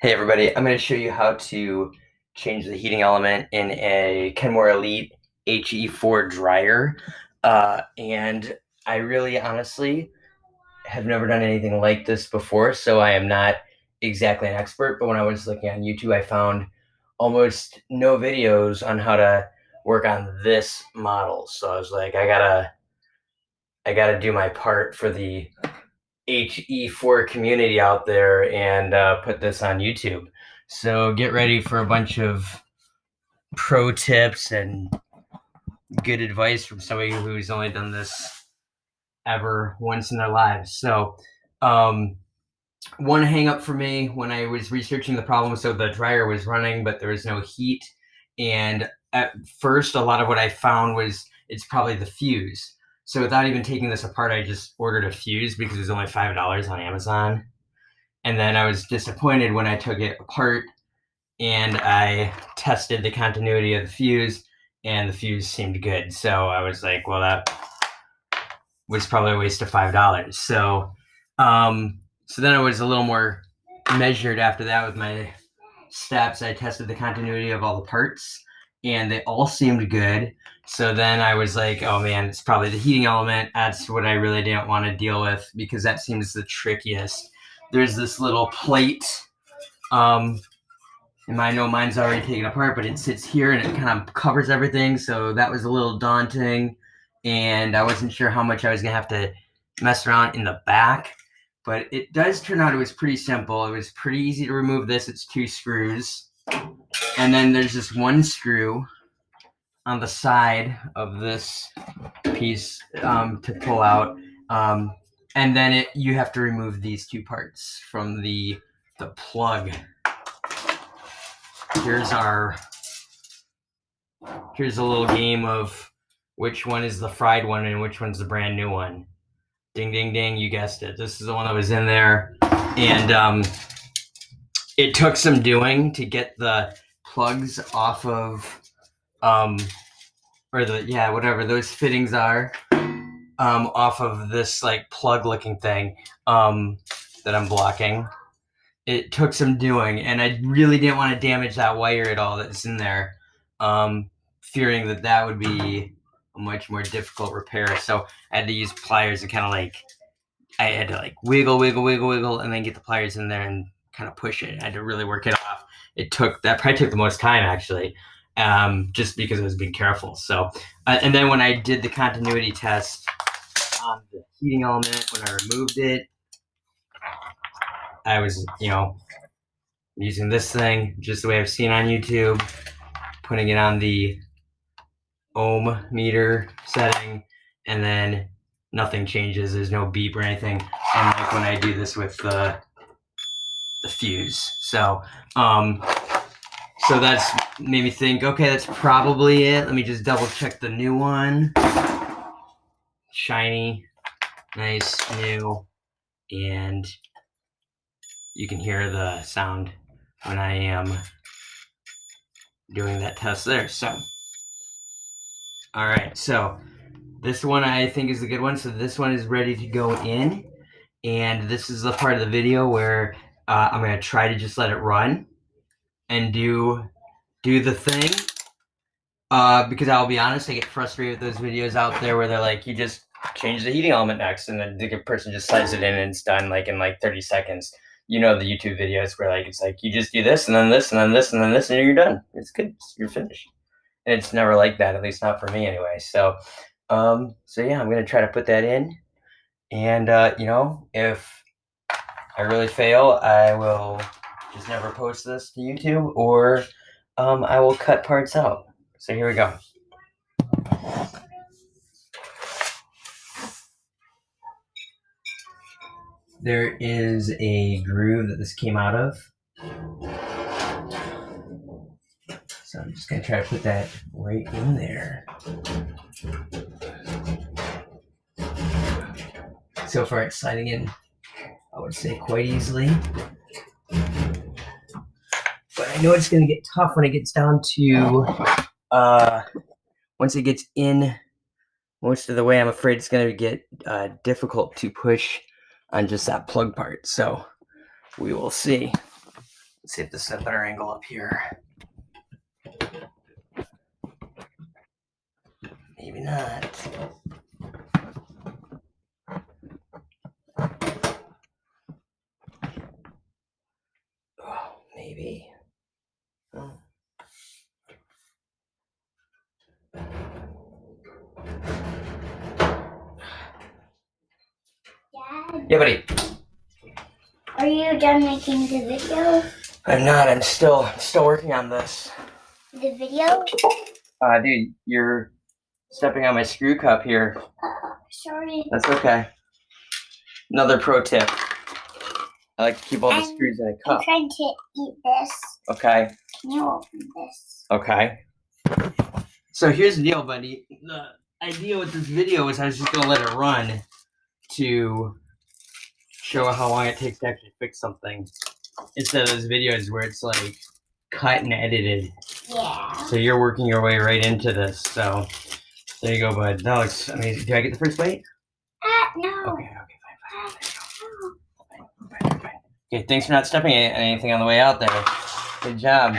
Hey everybody, I'm going to show you how to change the heating element in a Kenmore Elite HE4 dryer. And I really honestly have never done anything like this before, so I am not exactly an expert, but when I was looking on YouTube, I found almost no videos on how to work on this model. So I was like, I gotta do my part for the HE4 community out there and put this on YouTube. So get ready for a bunch of pro tips and good advice from somebody who's only done this ever once in their lives. So one hang up for me when I was researching the problem, so the dryer was running, but there was no heat. And at first, a lot of what I found was it's probably the fuse. So without even taking this apart, I just ordered a fuse because it was only $5 on Amazon. And then I was disappointed when I took it apart and I tested the continuity of the fuse, and the fuse seemed good. So I was like, well, that was probably a waste of $5. So then I was a little more measured after that with my steps. I tested the continuity of all the parts, and they all seemed good. So then I was like, oh man, it's probably the heating element. That's what I really didn't want to deal with because that seems the trickiest. There's this little plate. And I know mine's already taken apart, but it sits here and it kind of covers everything. So that was a little daunting. And I wasn't sure how much I was going to have to mess around in the back. But it does turn out it was pretty simple. It was pretty easy to remove this. It's 2 screws. And then there's this one screw on the side of this piece to pull out. And then you have to remove these 2 parts from the plug. Here's a little game of which one is the fried one and which one's the brand new one. Ding, ding, ding, you guessed it. This is the one that was in there. And it took some doing to get the plugs off of, whatever those fittings are, off of this like plug looking thing that I'm blocking. It took some doing, and I really didn't want to damage that wire at all that's in there, fearing that would be a much more difficult repair. So I had to use pliers and kind of I had to wiggle, and then get the pliers in there and kind of push it. I had to really work it off. That probably took the most time actually, just because I was being careful. So, and then when I did the continuity test on the heating element, when I removed it, I was, using this thing just the way I've seen on YouTube, putting it on the ohm meter setting, and then nothing changes. There's no beep or anything. And like when I do this with the fuse. So that's made me think, okay, that's probably it. Let me just double check the new one. Shiny, nice, new, and you can hear the sound when I am doing that test there. So, all right, so this one I think is a good one. So this one is ready to go in, and this is the part of the video where I'm going to try to just let it run and do the thing. Because I'll be honest, I get frustrated with those videos out there where they're like, you just change the heating element next, and then the person just slides it in and it's done in 30 seconds. The YouTube videos where it's like you just do this and then this and then this and then this and you're done. It's good. You're finished. And it's never like that, at least not for me anyway. So yeah, I'm gonna try to put that in, and if I really fail, I will just never post this to YouTube, or I will cut parts out. So here we go. There is a groove that this came out of. So I'm just going to try to put that right in there. So far it's sliding in, I would say, quite easily. But I know it's going to get tough when it gets down to, once it gets in most of the way, I'm afraid it's going to get difficult to push on just that plug part. So we will see. Let's see if this is a better angle up here. Maybe not. Oh, maybe. Oh. Dad, Yeah, buddy. are you done making the video? I'm not. I'm still working on this. The video? Dude, you're stepping on my screw cup here. Sorry. That's okay. Another pro tip. I like to keep all the screws in a I'm cup. trying to eat this. Okay. Can you open this? Okay. So here's the deal, buddy. The idea with this video is I was just gonna let it run to show how long it takes to actually fix something, instead of those videos where it's like cut and edited. Yeah. So you're working your way right into this. So there you go, bud. That looks amazing. Do I get the first bite? No. Okay, fine. Okay, thanks for not stepping on anything on the way out there. Good job.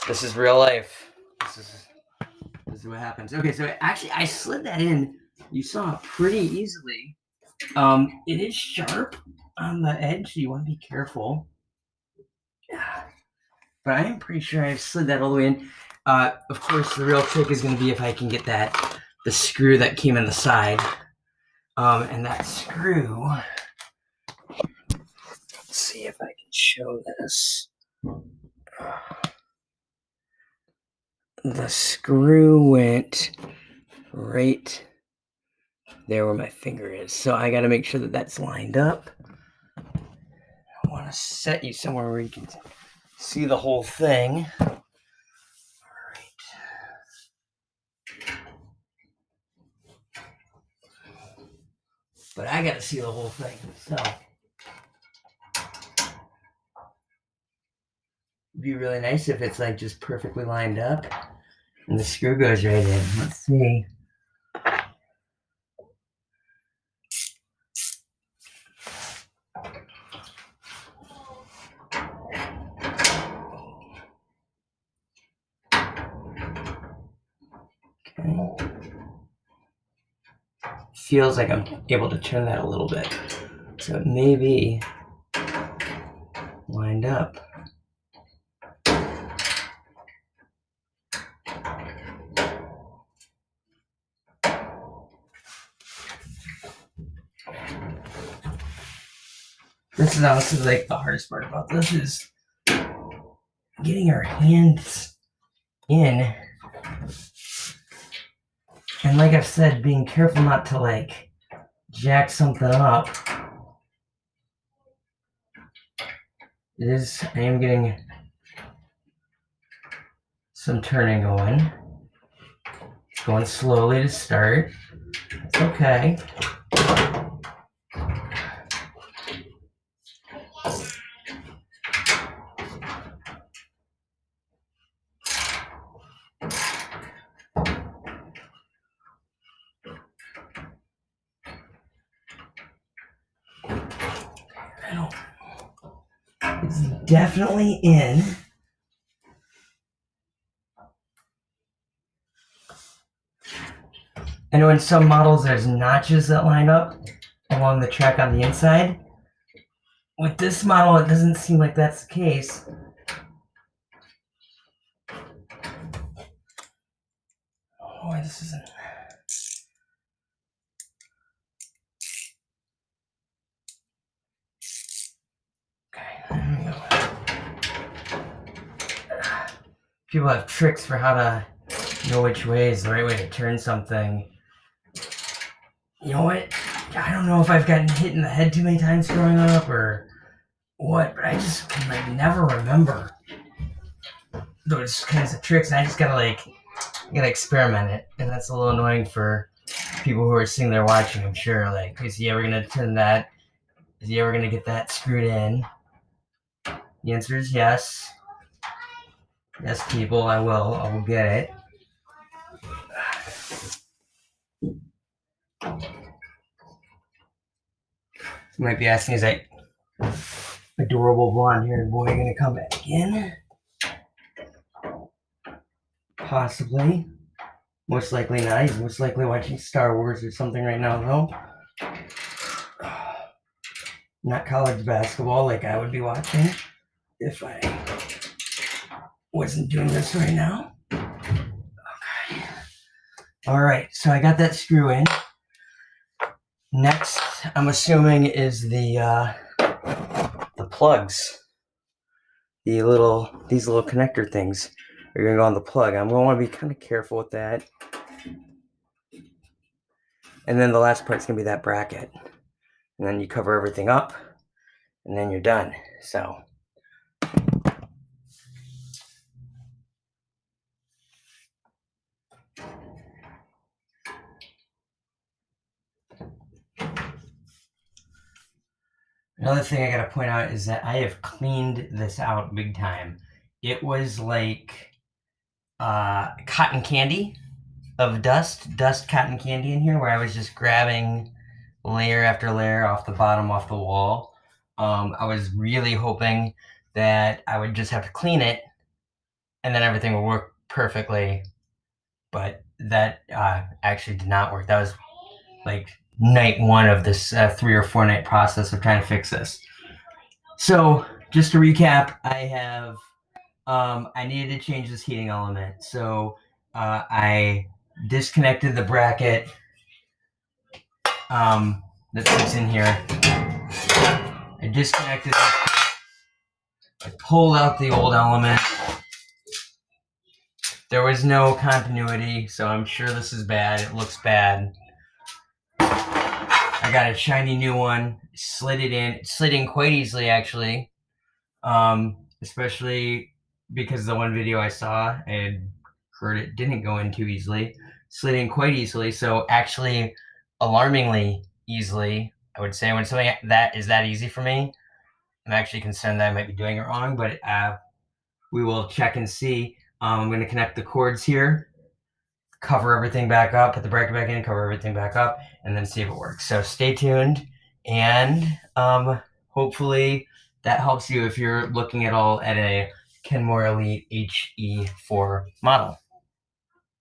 This is real life. This is what happens. Okay, so actually I slid that in. You saw it pretty easily. It is sharp on the edge, so you want to be careful. But I am pretty sure I've slid that all the way in. Of course, the real trick is going to be if I can get the screw that came in the side. And that screw, let's see if I can show this. The screw went right there where my finger is. So I got to make sure that that's lined up. I want to set you somewhere where you can see the whole thing. All right. But I got to see the whole thing. So it'd be really nice if it's like just perfectly lined up and the screw goes right in. Let's see. Okay. Feels like I'm able to turn that a little bit. So it may be lined up. This is honestly like the hardest part about this is getting our hands in. And like I've said, being careful not to like jack something up. I am getting some turning going. It's going slowly to start. It's okay. It's definitely in. I know in some models there's notches that line up along the track on the inside. With this model, it doesn't seem like that's the case. Oh, why this isn't. Okay, there we go. People have tricks for how to know which way is the right way to turn something. You know what? I don't know if I've gotten hit in the head too many times growing up or what, but I just can like never remember those kinds of tricks. And I just gotta experiment it, and that's a little annoying for people who are sitting there watching. I'm sure, like, is he ever gonna turn that? Is he ever gonna get that screwed in? The answer is yes. Yes, people, I will get it. You might be asking, is that adorable blonde-haired boy gonna come back in? Possibly. Most likely not. He's most likely watching Star Wars or something right now, though. Not college basketball like I would be watching if I wasn't doing this right now. Okay. All right, so I got that screw in. Next, I'm assuming is the plugs. These little connector things are gonna go on the plug. I'm gonna want to be kind of careful with that. And then the last part's gonna be that bracket. And then you cover everything up, and then you're done. So. Another thing I gotta point out is that I have cleaned this out big time. It was like cotton candy of dust cotton candy in here, where I was just grabbing layer after layer off the bottom, off the wall. I was really hoping that I would just have to clean it and then everything would work perfectly, but that actually did not work. That was like night one of this 3 or 4 night process of trying to fix this. So just to recap, I have I needed to change this heating element. So I disconnected the bracket that fits in here. I disconnected it. I pulled out the old element. There was no continuity, so I'm sure this is bad. It looks bad. I got a shiny new one, slid it in. It slid in quite easily, actually, especially because the one video I saw, I had heard it didn't go in too easily. Slid in quite easily, so actually alarmingly easily, I would say. When something that is that easy for me, I'm actually concerned that I might be doing it wrong, but we will check and see. I'm going to connect the cords here, cover everything back up, put the bracket back in, cover everything back up, and then see if it works. So stay tuned, and hopefully that helps you if you're looking at all at a Kenmore Elite HE4 model.